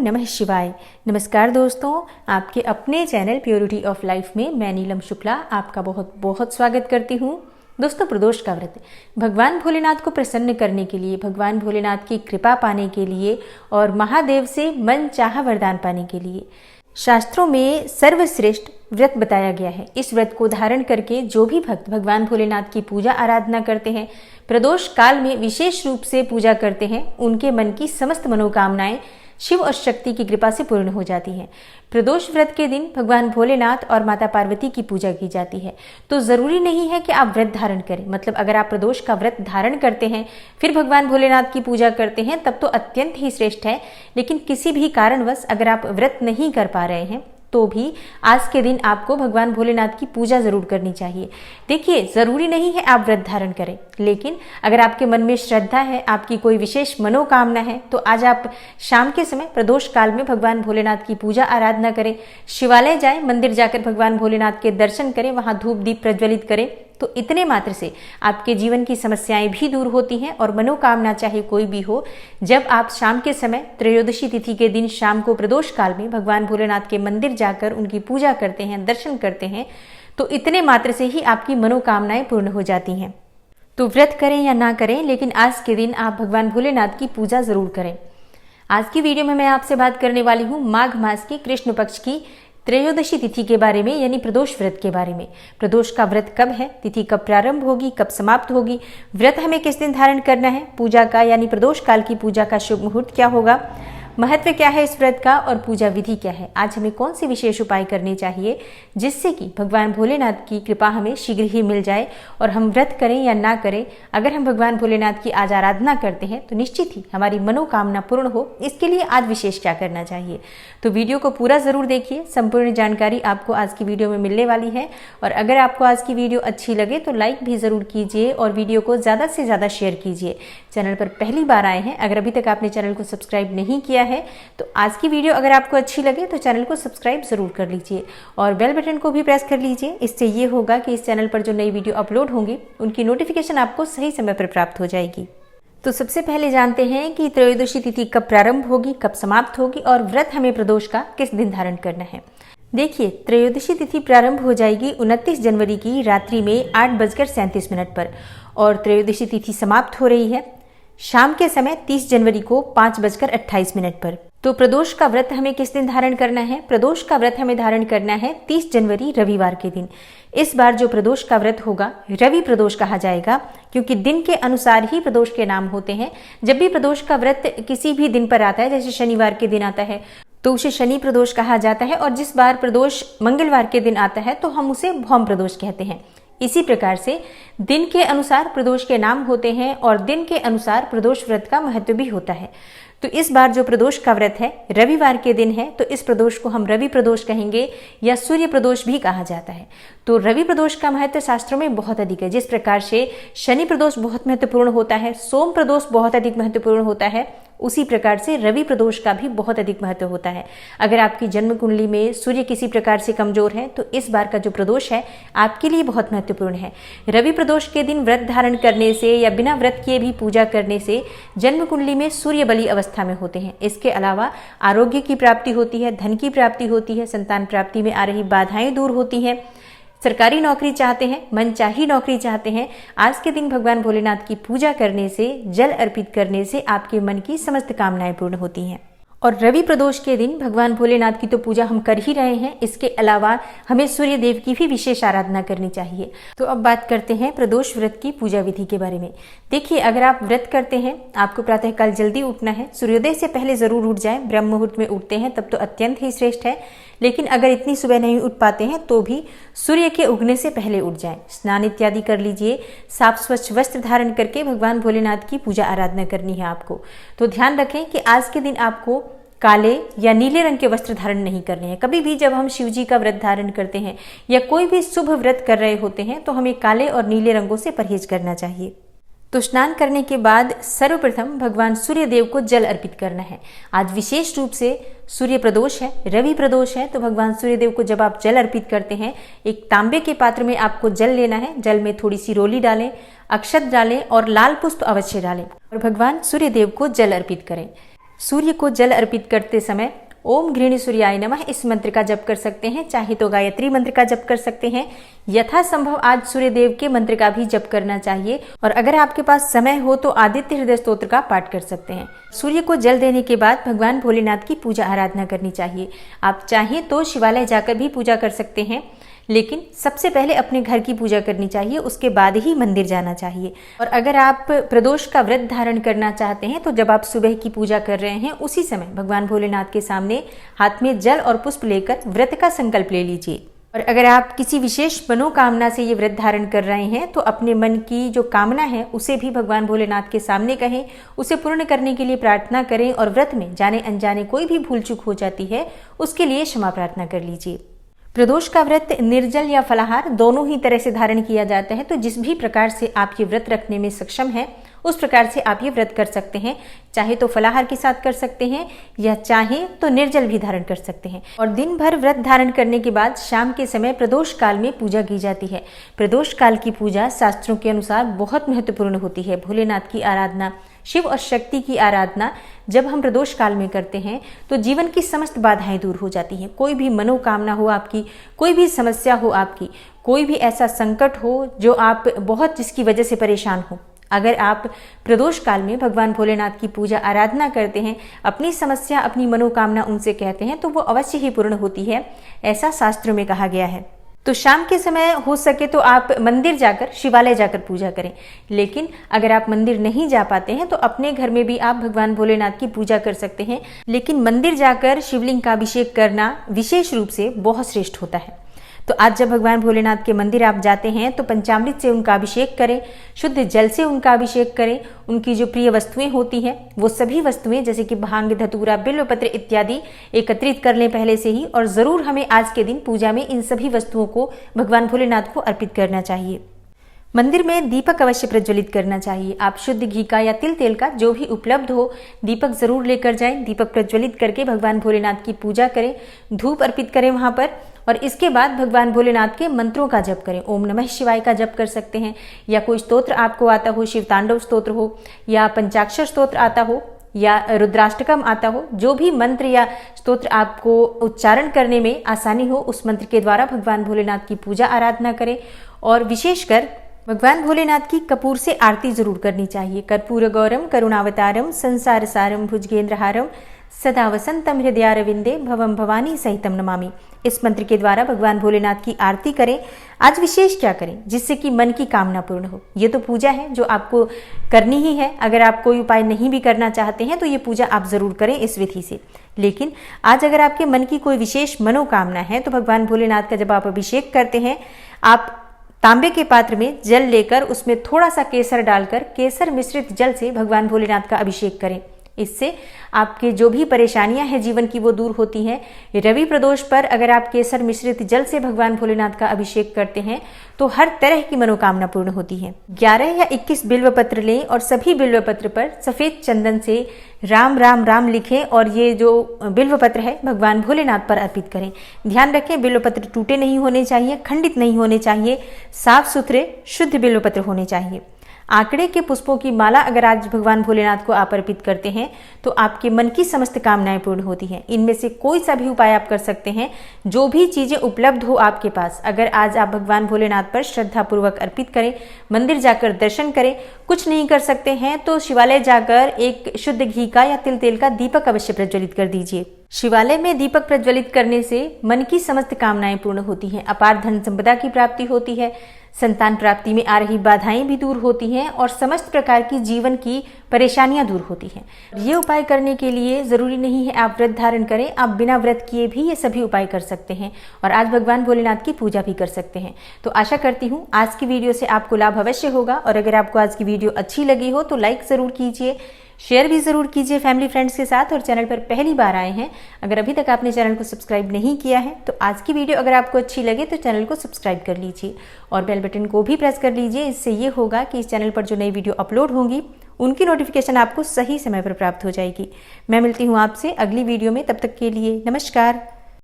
नमः शिवाय। नमस्कार दोस्तों, आपके अपने चैनल प्योरिटी ऑफ लाइफ में मैं नीलम शुक्ला आपका बहुत बहुत स्वागत करती हूँ। दोस्तों, प्रदोष का व्रत भगवान भोलेनाथ को प्रसन्न करने के लिए, भगवान भोलेनाथ की कृपा पाने के लिए और महादेव से मन चाहा वरदान पाने के लिए शास्त्रों में सर्वश्रेष्ठ व्रत बताया गया है। इस व्रत को धारण करके जो भी भक्त भगवान भोलेनाथ की पूजा आराधना करते हैं, प्रदोष काल में विशेष रूप से पूजा करते हैं, उनके मन की समस्त मनोकामनाएं शिव और शक्ति की कृपा से पूर्ण हो जाती हैं। प्रदोष व्रत के दिन भगवान भोलेनाथ और माता पार्वती की पूजा की जाती है। तो जरूरी नहीं है कि आप व्रत धारण करें, मतलब अगर आप प्रदोष का व्रत धारण करते हैं फिर भगवान भोलेनाथ की पूजा करते हैं तब तो अत्यंत ही श्रेष्ठ है। लेकिन किसी भी कारणवश अगर आप व्रत नहीं कर पा रहे हैं तो भी आज के दिन आपको भगवान भोलेनाथ की पूजा जरूर करनी चाहिए। देखिए, जरूरी नहीं है आप व्रत धारण करें, लेकिन अगर आपके मन में श्रद्धा है, आपकी कोई विशेष मनोकामना है, तो आज आप शाम के समय प्रदोष काल में भगवान भोलेनाथ की पूजा आराधना करें। शिवालय जाएं, मंदिर जाकर भगवान भोलेनाथ के दर्शन करें, वहां धूप दीप प्रज्वलित करें। तो इतने मात्र से आपके जीवन की समस्याएं भी दूर होती हैं और मनोकामना चाहे कोई भी हो, जब आप शाम के समय त्रयोदशी तिथि के दिन शाम को प्रदोष काल में भगवान भोलेनाथ के मंदिर जाकर उनकी पूजा करते हैं, दर्शन करते हैं, तो इतने मात्र से ही आपकी मनोकामनाएं पूर्ण हो जाती हैं। तो व्रत करें या ना करें, लेकिन आज के दिन आप भगवान भोलेनाथ की पूजा जरूर करें। आज की वीडियो में मैं आपसे बात करने वाली हूँ माघ मास के कृष्ण पक्ष की त्रयोदशी तिथि के बारे में, यानी प्रदोष व्रत के बारे में। प्रदोष का व्रत कब है, तिथि कब प्रारंभ होगी, कब समाप्त होगी, व्रत हमें किस दिन धारण करना है, पूजा का यानी प्रदोष काल की पूजा का शुभ मुहूर्त क्या होगा, महत्व क्या है इस व्रत का और पूजा विधि क्या है, आज हमें कौन से विशेष उपाय करने चाहिए जिससे कि भगवान भोलेनाथ की कृपा हमें शीघ्र ही मिल जाए और हम व्रत करें या ना करें, अगर हम भगवान भोलेनाथ की आज आराधना करते हैं तो निश्चित ही हमारी मनोकामना पूर्ण हो, इसके लिए आज विशेष क्या करना चाहिए। तो वीडियो को पूरा जरूर देखिए, संपूर्ण जानकारी आपको आज की वीडियो में मिलने वाली है। और अगर आपको आज की वीडियो अच्छी लगे तो लाइक भी जरूर कीजिए और वीडियो को ज़्यादा से ज़्यादा शेयर कीजिए। चैनल पर पहली बार आए हैं, अगर अभी तक आपने चैनल को सब्सक्राइब नहीं किया है तो आज की वीडियो अगर आपको अच्छी लगे तो चैनल को सब्सक्राइब जरूर कर लीजिए और बेल बटन को भी प्रेस कर लीजिए। इससे ये होगा कि इस चैनल पर जो नई वीडियो अपलोड होंगी उनकी नोटिफिकेशन आपको सही समय पर प्राप्त हो जाएगी। तो सबसे पहले जानते हैं कि त्रयोदशी तिथि कब प्रारंभ होगी, कब समाप्त होगी और व्रत हमें प्रदोष का किस दिन धारण करना है। देखिए, त्रयोदशी तिथि प्रारंभ हो जाएगी 29 जनवरी की रात्रि में 8:37 पर और त्रयोदशी तिथि समाप्त हो रही है शाम के समय 30 जनवरी को 5:28 पर। तो प्रदोष का व्रत हमें किस दिन धारण करना है? प्रदोष का व्रत हमें धारण करना है 30 जनवरी रविवार के दिन। इस बार जो प्रदोष का व्रत होगा रवि प्रदोष कहा जाएगा, क्योंकि दिन के अनुसार ही प्रदोष के नाम होते हैं। जब भी प्रदोष का व्रत किसी भी दिन पर आता है, जैसे शनिवार के दिन आता है तो उसे शनि प्रदोष कहा जाता है, और जिस बार प्रदोष मंगलवार के दिन आता है तो हम उसे भौम प्रदोष कहते हैं। इसी प्रकार से दिन के अनुसार प्रदोष के नाम होते हैं और दिन के अनुसार प्रदोष व्रत का महत्व भी होता है। तो इस बार जो प्रदोष का व्रत है रविवार के दिन है, तो इस प्रदोष को हम रवि प्रदोष कहेंगे या सूर्य प्रदोष भी कहा जाता है। तो रवि प्रदोष का महत्व शास्त्रों में बहुत अधिक है। जिस प्रकार से शनि प्रदोष बहुत महत्वपूर्ण होता है, सोम प्रदोष बहुत अधिक महत्वपूर्ण होता है, उसी प्रकार से रवि प्रदोष का भी बहुत अधिक महत्व होता है। अगर आपकी जन्म कुंडली में सूर्य किसी प्रकार से कमजोर है तो इस बार का जो प्रदोष है आपके लिए बहुत महत्वपूर्ण है। रवि प्रदोष के दिन व्रत धारण करने से या बिना व्रत किए भी पूजा करने से जन्म कुंडली में सूर्य बली अवस्था में होते हैं। इसके अलावा आरोग्य की प्राप्ति होती है, धन की प्राप्ति होती है, संतान प्राप्ति में आ रही बाधाएं दूर होती हैं, सरकारी नौकरी चाहते हैं, मनचाही नौकरी चाहते हैं, आज के दिन भगवान भोलेनाथ की पूजा करने से, जल अर्पित करने से आपके मन की समस्त कामनाएं पूर्ण होती हैं। और रवि प्रदोष के दिन भगवान भोलेनाथ की तो पूजा हम कर ही रहे हैं, इसके अलावा हमें सूर्य देव की भी विशेष आराधना करनी चाहिए। तो अब बात करते हैं प्रदोष व्रत की पूजा विधि के बारे में। देखिए, अगर आप व्रत करते हैं, आपको प्रातःकाल जल्दी उठना है, सूर्योदय से पहले जरूर उठ जाएं, ब्रह्म मुहूर्त में उठते हैं तब तो अत्यंत ही श्रेष्ठ है। लेकिन अगर इतनी सुबह नहीं उठ पाते हैं तो भी सूर्य के उगने से पहले उठ जाएं, स्नान इत्यादि कर लीजिए, साफ स्वच्छ वस्त्र धारण करके भगवान भोलेनाथ की पूजा आराधना करनी है आपको। तो ध्यान रखें कि आज के दिन आपको काले या नीले रंग के वस्त्र धारण नहीं करने हैं। कभी भी जब हम शिव जी का व्रत धारण करते हैं या कोई भी शुभ व्रत कर रहे होते हैं तो हमें काले और नीले रंगों से परहेज करना चाहिए। तो स्नान करने के बाद सर्वप्रथम भगवान सूर्य देव को जल अर्पित करना है। आज विशेष रूप से सूर्य प्रदोष है, रवि प्रदोष है, तो भगवान सूर्य देव को जब आप जल अर्पित करते हैं, एक तांबे के पात्र में आपको जल लेना है। जल में थोड़ी सी रोली डालें, अक्षत डालें और लाल पुष्प अवश्य डालें और भगवान सूर्य देव को जल अर्पित करें। सूर्य को जल अर्पित करते समय ओम गृहिणी सूर्याय नमः इस मंत्र का जप कर सकते हैं, चाहे तो गायत्री मंत्र का जप कर सकते हैं, यथासंभव आज सूर्य देव के मंत्र का भी जप करना चाहिए। और अगर आपके पास समय हो तो आदित्य हृदय स्तोत्र का पाठ कर सकते हैं। सूर्य को जल देने के बाद भगवान भोलेनाथ की पूजा आराधना करनी चाहिए। आप चाहें तो शिवालय जाकर भी पूजा कर सकते हैं, लेकिन सबसे पहले अपने घर की पूजा करनी चाहिए, उसके बाद ही मंदिर जाना चाहिए। और अगर आप प्रदोष का व्रत धारण करना चाहते हैं तो जब आप सुबह की पूजा कर रहे हैं उसी समय भगवान भोलेनाथ के सामने हाथ में जल और पुष्प लेकर व्रत का संकल्प ले लीजिए। और अगर आप किसी विशेष मनोकामना से ये व्रत धारण कर रहे हैं तो अपने मन की जो कामना है उसे भी भगवान भोलेनाथ के सामने कहें, उसे पूर्ण करने के लिए प्रार्थना करें और व्रत में जाने अनजाने कोई भी भूल चूक हो जाती है उसके लिए क्षमा प्रार्थना कर लीजिए। प्रदोष का व्रत निर्जल या फलाहार दोनों ही तरह से धारण किया जाता है, तो जिस भी प्रकार से आप ये व्रत रखने में सक्षम हैं उस प्रकार से आप ये व्रत कर सकते हैं। चाहे तो फलाहार के साथ कर सकते हैं या चाहे तो निर्जल भी धारण कर सकते हैं। और दिन भर व्रत धारण करने के बाद शाम के समय प्रदोष काल में पूजा की जाती है। प्रदोष काल की पूजा शास्त्रों के अनुसार बहुत महत्वपूर्ण होती है। भोलेनाथ की आराधना, शिव और शक्ति की आराधना जब हम प्रदोष काल में करते हैं तो जीवन की समस्त बाधाएं दूर हो जाती हैं। कोई भी मनोकामना हो आपकी, कोई भी समस्या हो आपकी, कोई भी ऐसा संकट हो जो आप बहुत जिसकी वजह से परेशान हो, अगर आप प्रदोष काल में भगवान भोलेनाथ की पूजा आराधना करते हैं, अपनी समस्या अपनी मनोकामना उनसे कहते हैं तो वो अवश्य ही पूर्ण होती है, ऐसा शास्त्रों में कहा गया है। तो शाम के समय हो सके तो आप मंदिर जाकर, शिवालय जाकर पूजा करें। लेकिन अगर आप मंदिर नहीं जा पाते हैं तो अपने घर में भी आप भगवान भोलेनाथ की पूजा कर सकते हैं। लेकिन मंदिर जाकर शिवलिंग का अभिषेक करना विशेष रूप से बहुत श्रेष्ठ होता है। तो आज जब भगवान भोलेनाथ के मंदिर आप जाते हैं तो पंचामृत से उनका अभिषेक करें, शुद्ध जल से उनका अभिषेक करें। उनकी जो प्रिय वस्तुएं होती हैं वो सभी वस्तुएं जैसे कि भांग, धतूरा, बिल्वपत्र इत्यादि एकत्रित कर लें पहले से ही। और जरूर हमें आज के दिन पूजा में इन सभी वस्तुओं को भगवान भोलेनाथ को अर्पित करना चाहिए। मंदिर में दीपक अवश्य प्रज्वलित करना चाहिए। आप शुद्ध घी का या तिल तेल का जो भी उपलब्ध हो दीपक जरूर लेकर जाएं। दीपक प्रज्वलित करके भगवान भोलेनाथ की पूजा करें, धूप अर्पित करें वहां पर। और इसके बाद भगवान भोलेनाथ के मंत्रों का जप करें। ओम नमः शिवाय का जप कर सकते हैं, या कोई स्तोत्र आपको आता हो, शिव तांडव स्तोत्र हो या पंचाक्षर स्तोत्र आता हो या रुद्राष्टकम आता हो, जो भी मंत्र या स्तोत्र आपको उच्चारण करने में आसानी हो उस मंत्र के द्वारा भगवान भोलेनाथ की पूजा आराधना करें। और विशेषकर भगवान भोलेनाथ की कपूर से आरती जरूर करनी चाहिए। कर्पूर गौरम करुणावतारम संसार सारम भुजगेंद्रहारम सदा वसंतम हृदयारविंदे भवम भवानी सहितम नमामि। इस मंत्र के द्वारा भगवान भोलेनाथ की आरती करें। आज विशेष क्या करें जिससे कि मन की कामना पूर्ण हो। ये तो पूजा है जो आपको करनी ही है। अगर आप कोई उपाय नहीं भी करना चाहते हैं तो ये पूजा आप जरूर करें इस विधि से। लेकिन आज अगर आपके मन की कोई विशेष मनोकामना है तो भगवान भोलेनाथ का जब आप अभिषेक करते हैं, आप तांबे के पात्र में जल लेकर उसमें थोड़ा सा केसर डालकर केसर मिश्रित जल से भगवान भोलेनाथ का अभिषेक करें। इससे आपके जो भी परेशानियां हैं जीवन की वो दूर होती हैं। रवि प्रदोष पर अगर आप केसर मिश्रित जल से भगवान भोलेनाथ का अभिषेक करते हैं तो हर तरह की मनोकामना पूर्ण होती है। 11 या 21 बिल्व पत्र लें और सभी बिल्व पत्र पर सफेद चंदन से राम राम राम लिखें और ये जो बिल्व पत्र है भगवान भोलेनाथ पर अर्पित करें। ध्यान रखें बिल्व पत्र टूटे नहीं होने चाहिए, खंडित नहीं होने चाहिए, साफ सुथरे शुद्ध बिल्व पत्र होने चाहिए। आंकड़े के पुष्पों की माला अगर आज भगवान भोलेनाथ को आप अर्पित करते हैं तो आपके मन की समस्त कामनाएं पूर्ण होती हैं। इनमें से कोई सा भी उपाय आप कर सकते हैं, जो भी चीजें उपलब्ध हो आपके पास। अगर आज आप भगवान भोलेनाथ पर श्रद्धा पूर्वक अर्पित करें, मंदिर जाकर दर्शन करें, कुछ नहीं कर सकते हैं तो शिवालय जाकर एक शुद्ध घी का या तिल तेल का दीपक अवश्य प्रज्वलित कर दीजिए। शिवालय में दीपक प्रज्वलित करने से मन की समस्त कामनाएं पूर्ण होती हैं, अपार धन संपदा की प्राप्ति होती है, संतान प्राप्ति में आ रही बाधाएं भी दूर होती हैं और समस्त प्रकार की जीवन की परेशानियां दूर होती हैं। ये उपाय करने के लिए जरूरी नहीं है आप व्रत धारण करें, आप बिना व्रत किए भी ये सभी उपाय कर सकते हैं और आज भगवान भोलेनाथ की पूजा भी कर सकते हैं। तो आशा करती हूँ आज की वीडियो से आपको लाभ अवश्य होगा और अगर आपको आज की वीडियो अच्छी लगी हो तो लाइक जरूर कीजिए, शेयर भी जरूर कीजिए फैमिली फ्रेंड्स के साथ। और चैनल पर पहली बार आए हैं, अगर अभी तक आपने चैनल को सब्सक्राइब नहीं किया है तो आज की वीडियो अगर आपको अच्छी लगे तो चैनल को सब्सक्राइब कर लीजिए और बेल बटन को भी प्रेस कर लीजिए। इससे ये होगा कि इस चैनल पर जो नई वीडियो अपलोड होंगी उनकी नोटिफिकेशन आपको सही समय पर प्राप्त हो जाएगी। मैं मिलती हूँ आपसे अगली वीडियो में, तब तक के लिए नमस्कार।